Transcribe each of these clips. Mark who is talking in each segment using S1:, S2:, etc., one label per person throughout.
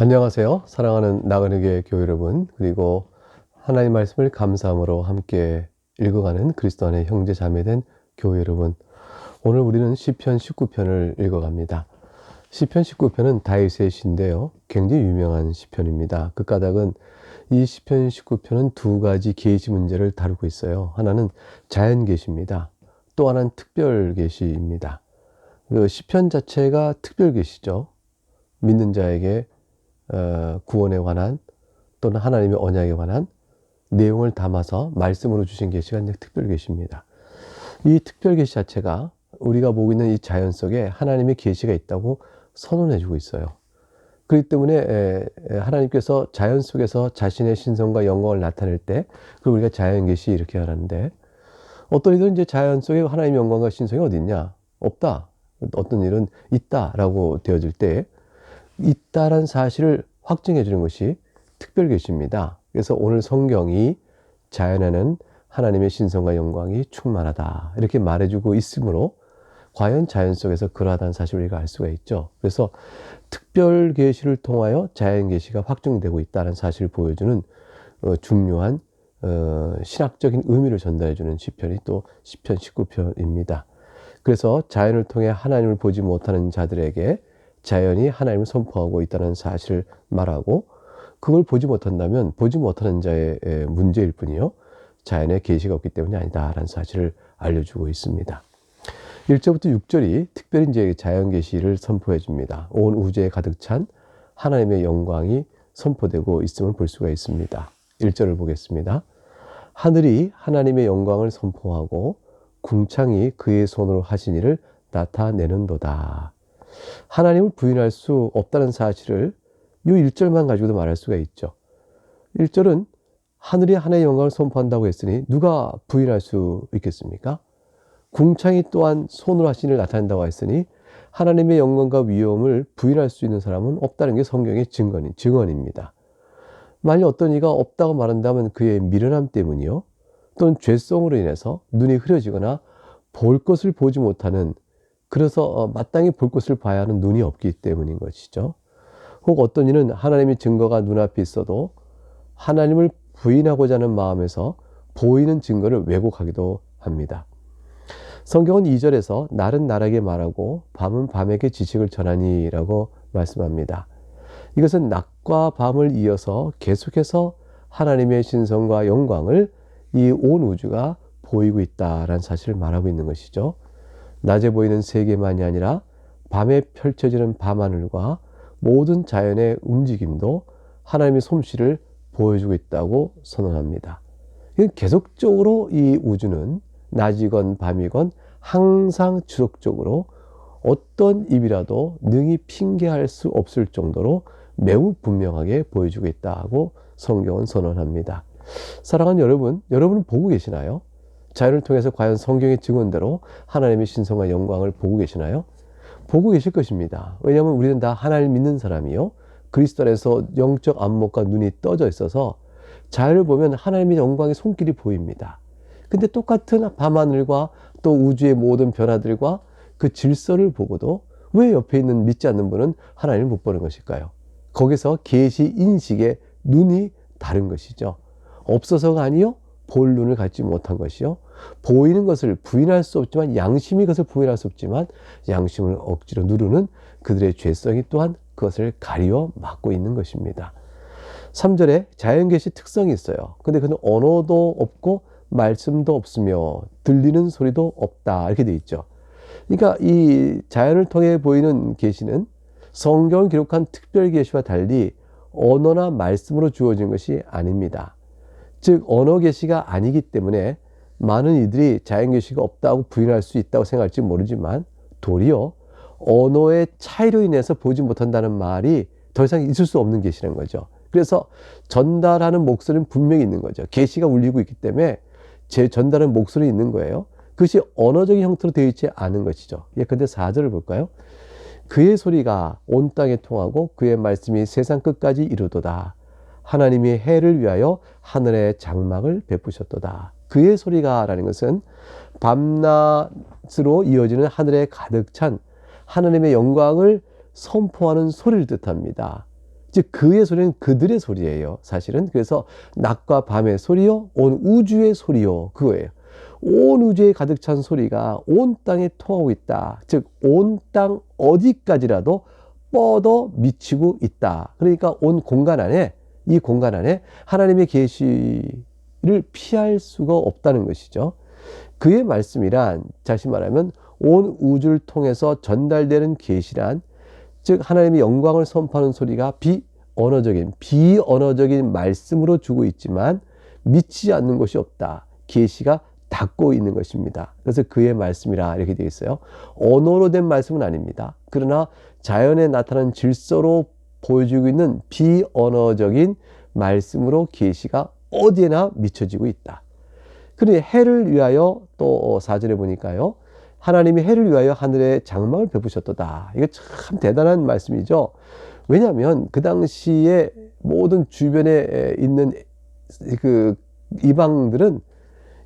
S1: 안녕하세요. 사랑하는 나그네교회 교회 여러분, 그리고 하나님 말씀을 감사함으로 함께 읽어가는 그리스도 안의 형제 자매된 교회 여러분, 오늘 우리는 시편 19편을 읽어갑니다. 시편 19편은 다윗의 시인데요, 굉장히 유명한 시편입니다. 그 까닭은 이 시편 19편은 두 가지 계시 문제를 다루고 있어요. 하나는 자연 계시입니다. 또 하나는 특별 계시입니다. 그 시편 자체가 특별 계시죠. 믿는 자에게 구원에 관한 또는 하나님의 언약에 관한 내용을 담아서 말씀으로 주신 계시가 이제 특별 계시입니다. 이 특별 계시 자체가 우리가 보고 있는 이 자연 속에 하나님의 계시가 있다고 선언해 주고 있어요. 그렇기 때문에 하나님께서 자연 속에서 자신의 신성과 영광을 나타낼 때, 그걸 우리가 자연 계시 이렇게 하는데, 어떤 일은 이제 자연 속에 하나님의 영광과 신성이 어디 있냐? 없다. 어떤 일은 있다라고 되어질 때 있다란 사실을 확증해 주는 것이 특별 계시입니다. 그래서 오늘 성경이 자연에는 하나님의 신성과 영광이 충만하다 이렇게 말해주고 있으므로 과연 자연 속에서 그러하다는 사실을 우리가 알 수가 있죠. 그래서 특별 계시를 통하여 자연 계시가 확증되고 있다는 사실을 보여주는 중요한 신학적인 의미를 전달해 주는 시편이 또 시편 19편입니다. 그래서 자연을 통해 하나님을 보지 못하는 자들에게 자연이 하나님을 선포하고 있다는 사실을 말하고, 그걸 보지 못한다면 보지 못하는 자의 문제일 뿐이요, 자연에 계시가 없기 때문이 아니다라는 사실을 알려주고 있습니다. 1절부터 6절이 특별히 이제 자연 계시를 선포해 줍니다. 온 우주에 가득 찬 하나님의 영광이 선포되고 있음을 볼 수가 있습니다. 1절을 보겠습니다. 하늘이 하나님의 영광을 선포하고 궁창이 그의 손으로 하신 일을 나타내는도다. 하나님을 부인할 수 없다는 사실을 이 1절만 가지고도 말할 수가 있죠. 1절은 하늘이 하나님의 영광을 선포한다고 했으니 누가 부인할 수 있겠습니까? 궁창이 또한 손으로 하신 일을 나타낸다고 했으니 하나님의 영광과 위엄을 부인할 수 있는 사람은 없다는 게 성경의 증언입니다. 만약 어떤 이가 없다고 말한다면 그의 미련함 때문이요, 또는 죄성으로 인해서 눈이 흐려지거나 볼 것을 보지 못하는, 그래서 마땅히 볼 것을 봐야 하는 눈이 없기 때문인 것이죠. 혹 어떤 이는 하나님의 증거가 눈앞에 있어도 하나님을 부인하고자 하는 마음에서 보이는 증거를 왜곡하기도 합니다. 성경은 2절에서 날은 날에게 말하고 밤은 밤에게 지식을 전하니 라고 말씀합니다. 이것은 낮과 밤을 이어서 계속해서 하나님의 신성과 영광을 이 온 우주가 보이고 있다라는 사실을 말하고 있는 것이죠. 낮에 보이는 세계만이 아니라 밤에 펼쳐지는 밤하늘과 모든 자연의 움직임도 하나님의 솜씨를 보여주고 있다고 선언합니다. 계속적으로 이 우주는 낮이건 밤이건 항상 지속적으로 어떤 입이라도 능히 핑계할 수 없을 정도로 매우 분명하게 보여주고 있다고 성경은 선언합니다. 사랑하는 여러분, 여러분은 보고 계시나요? 자연을 통해서 과연 성경의 증언대로 하나님의 신성과 영광을 보고 계시나요? 보고 계실 것입니다. 왜냐하면 우리는 다 하나님을 믿는 사람이요, 그리스도 안에서 영적 안목과 눈이 떠져 있어서 자연을 보면 하나님의 영광의 손길이 보입니다. 근데 똑같은 밤하늘과 또 우주의 모든 변화들과 그 질서를 보고도 왜 옆에 있는 믿지 않는 분은 하나님을 못 보는 것일까요? 거기서 계시 인식의 눈이 다른 것이죠. 없어서가 아니요, 볼 눈을 갖지 못한 것이요, 보이는 것을 부인할 수 없지만, 양심이 그것을 부인할 수 없지만 양심을 억지로 누르는 그들의 죄성이 또한 그것을 가리워 막고 있는 것입니다. 3절에 자연계시 특성이 있어요. 근데 그는 언어도 없고 말씀도 없으며 들리는 소리도 없다 이렇게 돼 있죠. 그러니까 이 자연을 통해 보이는 계시는 성경을 기록한 특별 계시와 달리 언어나 말씀으로 주어진 것이 아닙니다. 즉 언어 계시가 아니기 때문에 많은 이들이 자연 계시가 없다고 부인할 수 있다고 생각할지 모르지만, 도리어 언어의 차이로 인해서 보지 못한다는 말이 더 이상 있을 수 없는 계시라는 거죠. 그래서 전달하는 목소리는 분명히 있는 거죠. 계시가 울리고 있기 때문에 제 전달하는 목소리 있는 거예요. 그것이 언어적인 형태로 되어 있지 않은 것이죠. 근데 4절을 볼까요? 그의 소리가 온 땅에 통하고 그의 말씀이 세상 끝까지 이르도다. 하나님이 해를 위하여 하늘에 장막을 베푸셨도다. 그의 소리가 라는 것은 밤낮으로 이어지는 하늘에 가득 찬 하나님의 영광을 선포하는 소리를 뜻합니다. 즉 그의 소리는 그들의 소리예요, 사실은. 그래서 낮과 밤의 소리요, 온 우주의 소리요, 그거예요. 온 우주에 가득 찬 소리가 온 땅에 통하고 있다. 즉 온 땅 어디까지라도 뻗어 미치고 있다. 그러니까 온 공간 안에, 이 공간 안에 하나님의 계시를 피할 수가 없다는 것이죠. 그의 말씀이란, 다시 말하면 온 우주를 통해서 전달되는 계시란, 즉 하나님의 영광을 선포하는 소리가 비언어적인 말씀으로 주고 있지만 미치지 않는 것이 없다. 계시가 닿고 있는 것입니다. 그래서 그의 말씀이라 이렇게 되어 있어요. 언어로 된 말씀은 아닙니다. 그러나 자연에 나타난 질서로 보여주고 있는 비언어적인 말씀으로 계시가 어디에나 미쳐지고 있다. 그러니 해를 위하여, 또 4절에 보니까요, 하나님이 해를 위하여 하늘에 장막을 베푸셨도다. 이거 참 대단한 말씀이죠. 왜냐하면 그 당시에 모든 주변에 있는 그 이방들은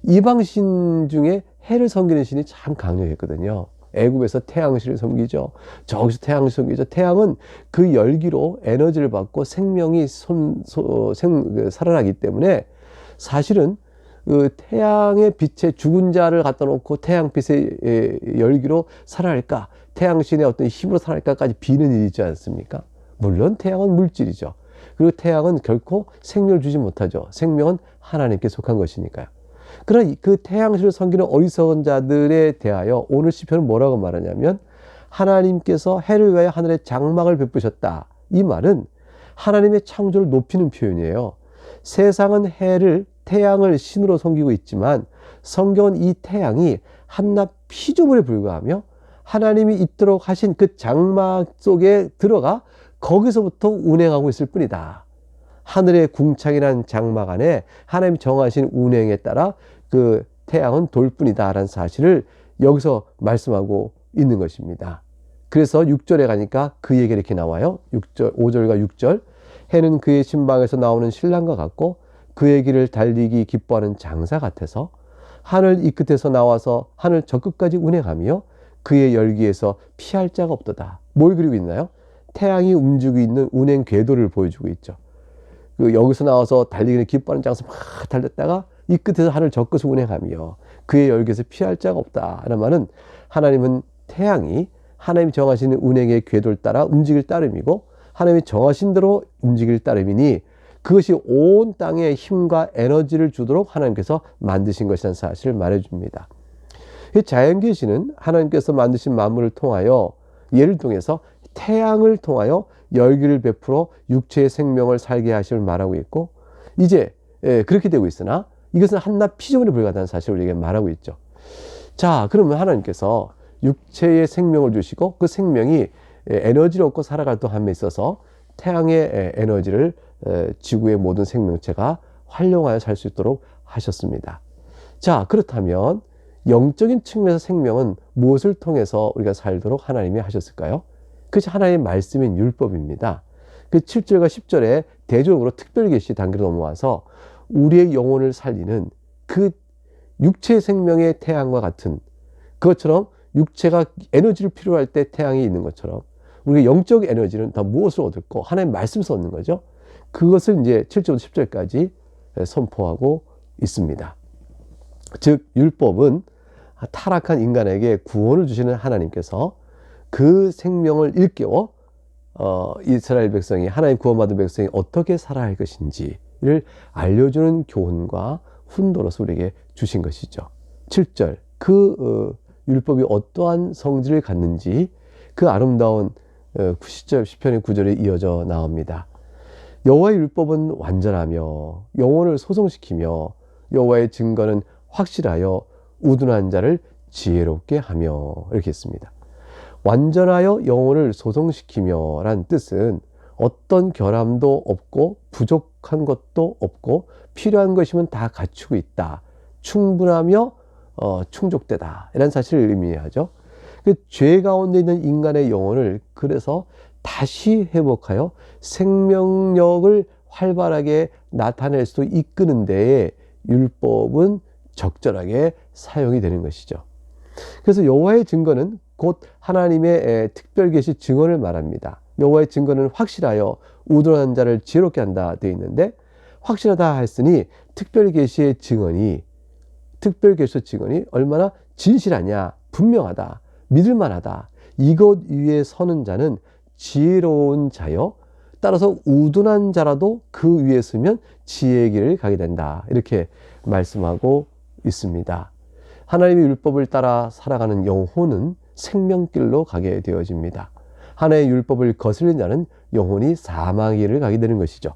S1: 이방신 중에 해를 섬기는 신이 참 강력했거든요. 애굽에서 태양신을 섬기죠. 저기서 태양을 섬기죠. 태양은 그 열기로 에너지를 받고 생명이 살아나기 때문에 사실은 그 태양의 빛에 죽은 자를 갖다 놓고 태양빛의 열기로 살아날까, 태양신의 어떤 힘으로 살아날까까지 비는 일이 있지 않습니까? 물론 태양은 물질이죠. 그리고 태양은 결코 생명을 주지 못하죠. 생명은 하나님께 속한 것이니까요. 그러나 그 태양신을 섬기는 어리석은 자들에 대하여 오늘 시편은 뭐라고 말하냐면, 하나님께서 해를 위하여 하늘에 장막을 베푸셨다. 이 말은 하나님의 창조를 높이는 표현이에요. 세상은 태양을 신으로 섬기고 있지만 성경은 이 태양이 한낱 피조물에 불과하며 하나님이 있도록 하신 그 장막 속에 들어가 거기서부터 운행하고 있을 뿐이다. 하늘의 궁창이란 장막 안에 하나님이 정하신 운행에 따라 그 태양은 돌 뿐이다 라는 사실을 여기서 말씀하고 있는 것입니다. 그래서 6절에 가니까 그 얘기가 이렇게 나와요. 5절과 6절. 해는 그의 신방에서 나오는 신랑과 같고 그의 길을 달리기 기뻐하는 장사 같아서 하늘 이 끝에서 나와서 하늘 저 끝까지 운행하며 그의 열기에서 피할 자가 없도다. 뭘 그리고 있나요? 태양이 움직이고 있는 운행 궤도를 보여주고 있죠. 여기서 나와서 달리기를 기뻐하는 장사 막 달렸다가 이 끝에서 하늘 저 끝을 운행하며 그의 열기에서 피할 자가 없다. 라는 말은 하나님은 태양이 하나님이 정하시는 운행의 궤도를 따라 움직일 따름이고 하나님이 정하신 대로 움직일 따름이니 그것이 온 땅에 힘과 에너지를 주도록 하나님께서 만드신 것이라는 사실을 말해줍니다. 자연계시는 하나님께서 만드신 만물을 통하여, 예를 통해서 태양을 통하여 열기를 베풀어 육체의 생명을 살게 하심을 말하고 있고, 이제 그렇게 되고 있으나 이것은 한낱 피조물에 불과하다는 사실을 우리에게 말하고 있죠. 자, 그러면 하나님께서 육체의 생명을 주시고 그 생명이 에너지를 얻고 살아가도록 함에 있어서 태양의 에너지를 지구의 모든 생명체가 활용하여 살 수 있도록 하셨습니다. 자, 그렇다면 영적인 측면에서 생명은 무엇을 통해서 우리가 살도록 하나님이 하셨을까요? 그것이 하나님의 말씀인 율법입니다. 그 7절과 10절에 대조적으로 특별계시 단계로 넘어와서 우리의 영혼을 살리는 그 육체 생명의 태양과 같은 그것처럼, 육체가 에너지를 필요할 때 태양이 있는 것처럼 우리가 영적 에너지는 다 무엇을 얻을까? 하나님의 말씀에서 얻는 거죠. 그것을 이제 7절부터 10절까지 선포하고 있습니다. 즉 율법은 타락한 인간에게 구원을 주시는 하나님께서 그 생명을 일깨워 이스라엘 백성이, 하나님 구원받은 백성이 어떻게 살아야 할 것인지를 알려주는 교훈과 훈도로서 우리에게 주신 것이죠. 7절, 그 율법이 어떠한 성질을 갖는지 그 아름다운 10절 시편의 9절에 이어져 나옵니다. 여호와의 율법은 완전하며 영혼을 소성시키며 여호와의 증거는 확실하여 우둔한 자를 지혜롭게 하며, 이렇게 했습니다. 완전하여 영혼을 소성시키며 라는 뜻은 어떤 결함도 없고 부족한 것도 없고 필요한 것이면 다 갖추고 있다, 충분하며 충족되다, 이런 사실을 의미하죠. 그 죄 가운데 있는 인간의 영혼을 그래서 다시 회복하여 생명력을 활발하게 나타낼 수 이끄는 데에 율법은 적절하게 사용이 되는 것이죠. 그래서 여호와의 증거는 곧 하나님의 특별계시 증언을 말합니다. 여호와의 증거는 확실하여 우둔한 자를 지혜롭게 한다 되어 있는데, 확실하다 했으니 특별 계시의 증언이 얼마나 진실하냐, 분명하다, 믿을만하다. 이것 위에 서는 자는 지혜로운 자요, 따라서 우둔한 자라도 그 위에 서면 지혜의 길을 가게 된다, 이렇게 말씀하고 있습니다. 하나님의 율법을 따라 살아가는 영혼은 생명길로 가게 되어집니다. 하나님의 율법을 거슬린 자는 영혼이 사망의 길을 가게 되는 것이죠.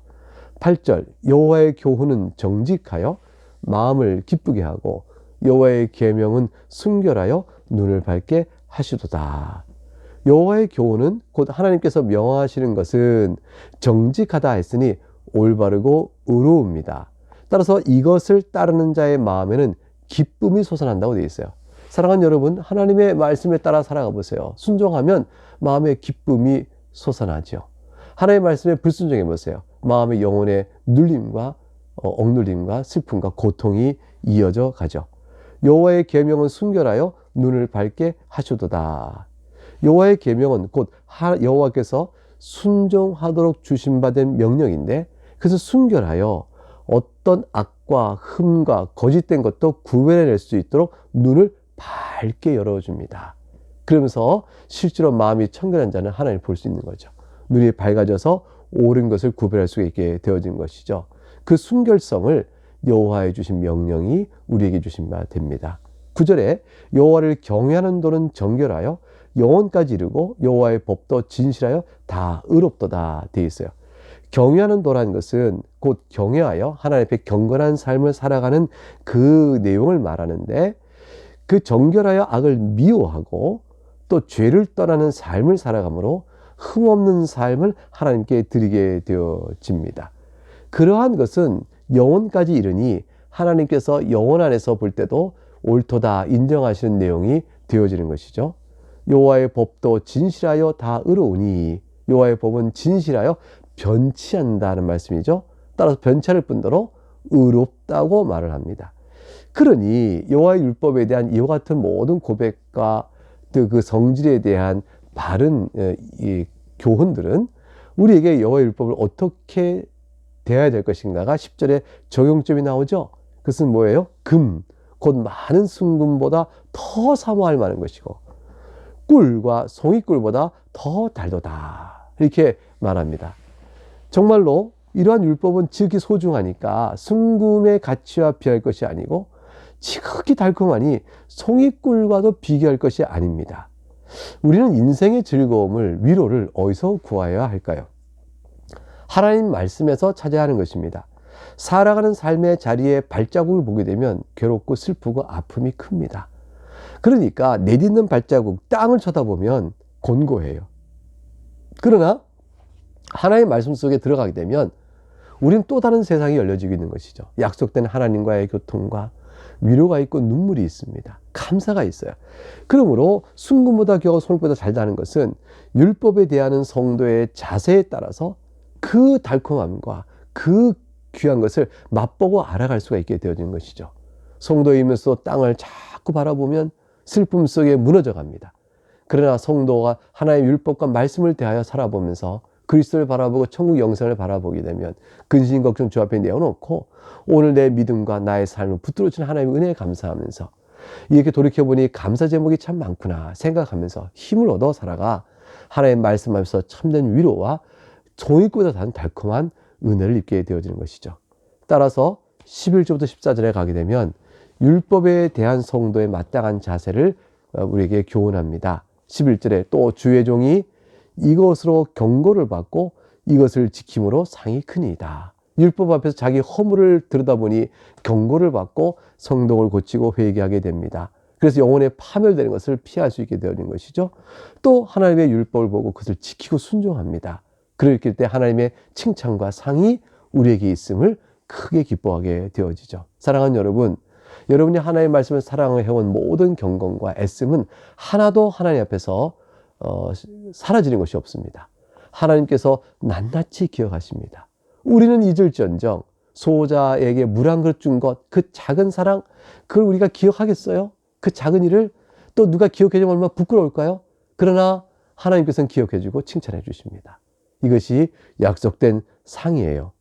S1: 8절, 여호와의 교훈은 정직하여 마음을 기쁘게 하고 여호와의 계명은 순결하여 눈을 밝게 하시도다. 여호와의 교훈은, 곧 하나님께서 명하시는 것은 정직하다 했으니 올바르고 의로웁니다. 따라서 이것을 따르는 자의 마음에는 기쁨이 솟아난다고 되어 있어요. 사랑하는 여러분, 하나님의 말씀에 따라 살아가 보세요. 순종하면 마음에 기쁨이 솟아나죠. 하나님의 말씀에 불순종해 보세요. 마음의 영혼의 눌림과 억눌림과 슬픔과 고통이 이어져 가죠. 여호와의 계명은 순결하여 눈을 밝게 하시도다. 여호와의 계명은 곧 여호와께서 순종하도록 주신 바 된 명령인데, 그래서 순결하여 어떤 악과 흠과 거짓된 것도 구별해낼 수 있도록 눈을 밝게 열어줍니다. 그러면서 실제로 마음이 청결한 자는 하나님을 볼 수 있는 거죠. 눈이 밝아져서 옳은 것을 구별할 수 있게 되어진 것이죠. 그 순결성을 여호와의 주신 명령이 우리에게 주신 바 됩니다. 9절에 여호와를 경외하는 도는 정결하여 영혼까지 이르고 여호와의 법도 진실하여 다 의롭도다 되어 있어요. 경외하는 도라는 것은 곧 경외하여 하나님 앞에 경건한 삶을 살아가는 그 내용을 말하는데, 그 정결하여 악을 미워하고 또 죄를 떠나는 삶을 살아가므로 흠없는 삶을 하나님께 드리게 되어집니다. 그러한 것은 영혼까지 이르니 하나님께서 영혼 안에서 볼 때도 옳도다 인정하시는 내용이 되어지는 것이죠. 여호와의 법도 진실하여 다 의로우니, 여호와의 법은 진실하여 변치한다는 말씀이죠. 따라서 변치할 뿐더러 의롭다고 말을 합니다. 그러니 여호와의 율법에 대한 이와 같은 모든 고백과 그 성질에 대한 바른 이 교훈들은 우리에게 여호와의 율법을 어떻게 대해야 될 것인가가 10절에 적용점이 나오죠. 그것은 뭐예요? 금, 곧 많은 순금보다 더 사모할 만한 것이고 꿀과 송이꿀보다 더 달도다, 이렇게 말합니다. 정말로 이러한 율법은 지극히 소중하니까 순금의 가치와 비할 것이 아니고 지극히 달콤하니 송이꿀과도 비교할 것이 아닙니다. 우리는 인생의 즐거움을, 위로를 어디서 구하여야 할까요? 하나님 말씀에서 찾아야 하는 것입니다. 살아가는 삶의 자리에 발자국을 보게 되면 괴롭고 슬프고 아픔이 큽니다. 그러니까 내딛는 발자국, 땅을 쳐다보면 곤고해요. 그러나 하나님의 말씀 속에 들어가게 되면 우리는 또 다른 세상이 열려지고 있는 것이죠. 약속된 하나님과의 교통과 위로가 있고 눈물이 있습니다. 감사가 있어요. 그러므로 순금보다 겨우 송이보다 달다는 것은 율법에 대한 성도의 자세에 따라서 그 달콤함과 그 귀한 것을 맛보고 알아갈 수가 있게 되어지는 것이죠. 성도이면서 땅을 자꾸 바라보면 슬픔 속에 무너져 갑니다. 그러나 성도가 하나님의 율법과 말씀을 대하여 살아보면서 그리스도를 바라보고 천국 영생을 바라보게 되면 근심 걱정 주 앞에 내어놓고 오늘 내 믿음과 나의 삶을 붙들어 주신 하나님의 은혜에 감사하면서 이렇게 돌이켜보니 감사 제목이 참 많구나 생각하면서 힘을 얻어 살아가 하나님의 말씀하면서 참된 위로와 종이보다 다른 달콤한 은혜를 입게 되어지는 것이죠. 따라서 11절부터 14절에 가게 되면 율법에 대한 성도의 마땅한 자세를 우리에게 교훈합니다. 11절에 또 주의 종이 이것으로 경고를 받고 이것을 지킴으로 상이 크니이다. 율법 앞에서 자기 허물을 들여다보니 경고를 받고 성동을 고치고 회개하게 됩니다. 그래서 영혼의 파멸되는 것을 피할 수 있게 되어진 것이죠. 또 하나님의 율법을 보고 그것을 지키고 순종합니다. 그렇기 때문에 하나님의 칭찬과 상이 우리에게 있음을 크게 기뻐하게 되어지죠. 사랑하는 여러분, 여러분이 하나님의 말씀을 사랑해온 모든 경건과 애씀은 하나도 하나님 앞에서 사라지는 것이 없습니다. 하나님께서 낱낱이 기억하십니다. 우리는 잊을지언정 소자에게 물 한 그릇 준 것, 그 작은 사랑, 그걸 우리가 기억하겠어요? 그 작은 일을 또 누가 기억해 주면 얼마나 부끄러울까요? 그러나 하나님께서는 기억해 주고 칭찬해 주십니다. 이것이 약속된 상이에요.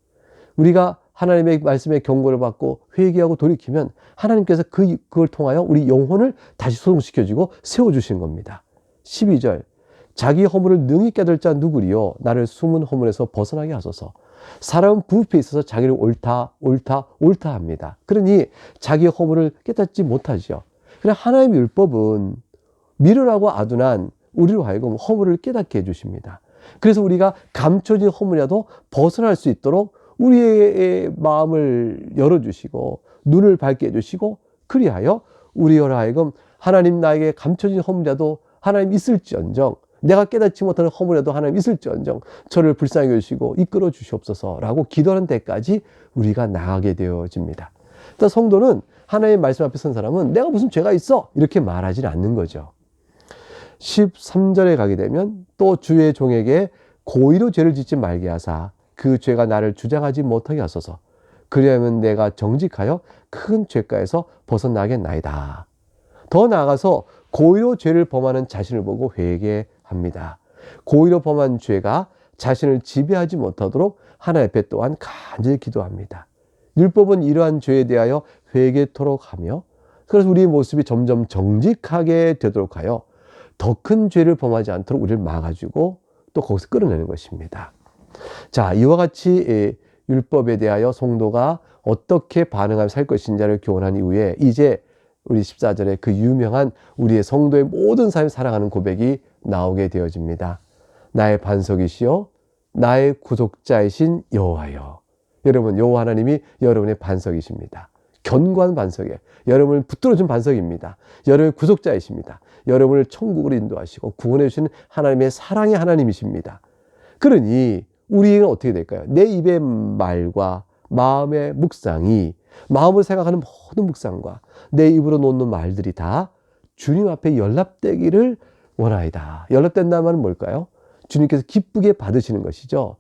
S1: 우리가 하나님의 말씀에 경고를 받고 회개하고 돌이키면 하나님께서 그걸 통하여 우리 영혼을 다시 소동시켜주고 세워주시는 겁니다. 12절 자기 허물을 능히 깨달을 자 누구리요 나를 숨은 허물에서 벗어나게 하소서. 사람은 부패에 있어서 자기를 옳다 합니다. 그러니 자기 허물을 깨닫지 못하지요. 그러나 하나님의 율법은 미련하고 아둔한 우리로 하여금 허물을 깨닫게 해주십니다. 그래서 우리가 감춰진 허물이라도 벗어날 수 있도록 우리의 마음을 열어주시고 눈을 밝게 해주시고 그리하여 우리로 하여금 하나님 나에게 감춰진 허물이라도 하나님 있을지언정 내가 깨닫지 못하는 허물이라도 하나님 있을지언정 저를 불쌍히 여기시고 이끌어 주시옵소서라고 기도하는 데까지 우리가 나가게 되어집니다. 그러니까 성도는 하나님의 말씀 앞에 선 사람은 내가 무슨 죄가 있어 이렇게 말하지 않는 거죠. 13절에 가게 되면 또 주의 종에게 고의로 죄를 짓지 말게 하사 그 죄가 나를 주장하지 못하게 하소서. 그리하면 내가 정직하여 큰 죄가에서 벗어나겠나이다. 더 나아가서 고의로 죄를 범하는 자신을 보고 회개합니다. 고의로 범한 죄가 자신을 지배하지 못하도록 하나님 앞에 또한 간절히 기도합니다. 율법은 이러한 죄에 대하여 회개토록 하며 그래서 우리의 모습이 점점 정직하게 되도록 하여 더 큰 죄를 범하지 않도록 우리를 막아주고 또 거기서 끌어내는 것입니다. 자, 이와 같이 율법에 대하여 성도가 어떻게 반응하며 살 것인지를 교훈한 이후에 이제 우리 14절에 그 유명한 우리의 성도의 모든 삶을 사랑하는 고백이 나오게 되어집니다. 나의 반석이시요 나의 구속자이신 여호와여. 여러분, 여호와 하나님이 여러분의 반석이십니다. 견고한 반석에 여러분을 붙들어준 반석입니다. 여러분의 구속자이십니다. 여러분을 천국으로 인도하시고 구원해 주시는 하나님의 사랑의 하나님이십니다. 그러니 우리는 어떻게 될까요? 내 입의 말과 마음의 묵상이 마음을 생각하는 모든 묵상과 내 입으로 놓는 말들이 다 주님 앞에 연락되기를 원하이다. 연락된다는 말은 뭘까요? 주님께서 기쁘게 받으시는 것이죠.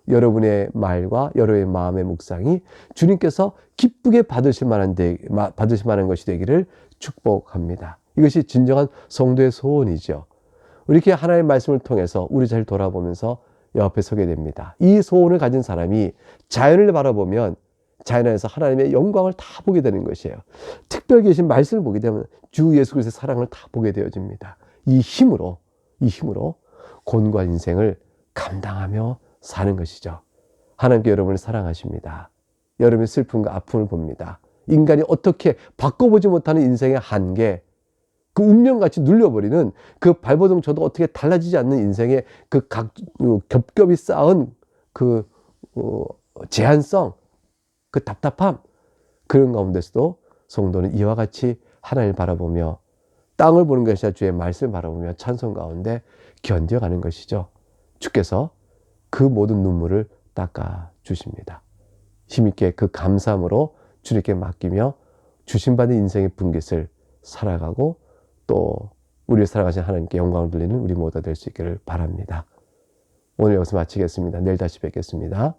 S1: 여러분의 말과 여러분의 마음의 묵상이 주님께서 기쁘게 받으실 만한 것이 되기를 축복합니다. 이것이 진정한 성도의 소원이죠. 이렇게 하나님의 말씀을 통해서 우리 잘 돌아보면서 옆에 서게 됩니다. 이 소원을 가진 사람이 자연을 바라보면 자연 안에서 하나님의 영광을 다 보게 되는 것이에요. 특별히 계신 말씀을 보게 되면 주 예수 그리스도의 사랑을 다 보게 되어집니다. 이 힘으로 곤고한 인생을 감당하며 사는 것이죠. 하나님께 여러분을 사랑하십니다. 여러분의 슬픔과 아픔을 봅니다. 인간이 어떻게 바꿔보지 못하는 인생의 한계, 그 운명같이 눌려버리는 그 발버둥 쳐도 어떻게 달라지지 않는 인생의 그 겹겹이 쌓은 그 제한성, 그 답답함, 그런 가운데서도 성도는 이와 같이 하나님을 바라보며 땅을 보는 것이 아니라 주의 말씀을 바라보며 찬송 가운데 견뎌가는 것이죠. 주께서 그 모든 눈물을 닦아 주십니다. 힘있게 그 감사함으로 주님께 맡기며 주신받은 인생의 분깃을 살아가고 또 우리를 사랑하신 하나님께 영광을 돌리는 우리 모두가 될 수 있기를 바랍니다. 오늘 여기서 마치겠습니다. 내일 다시 뵙겠습니다.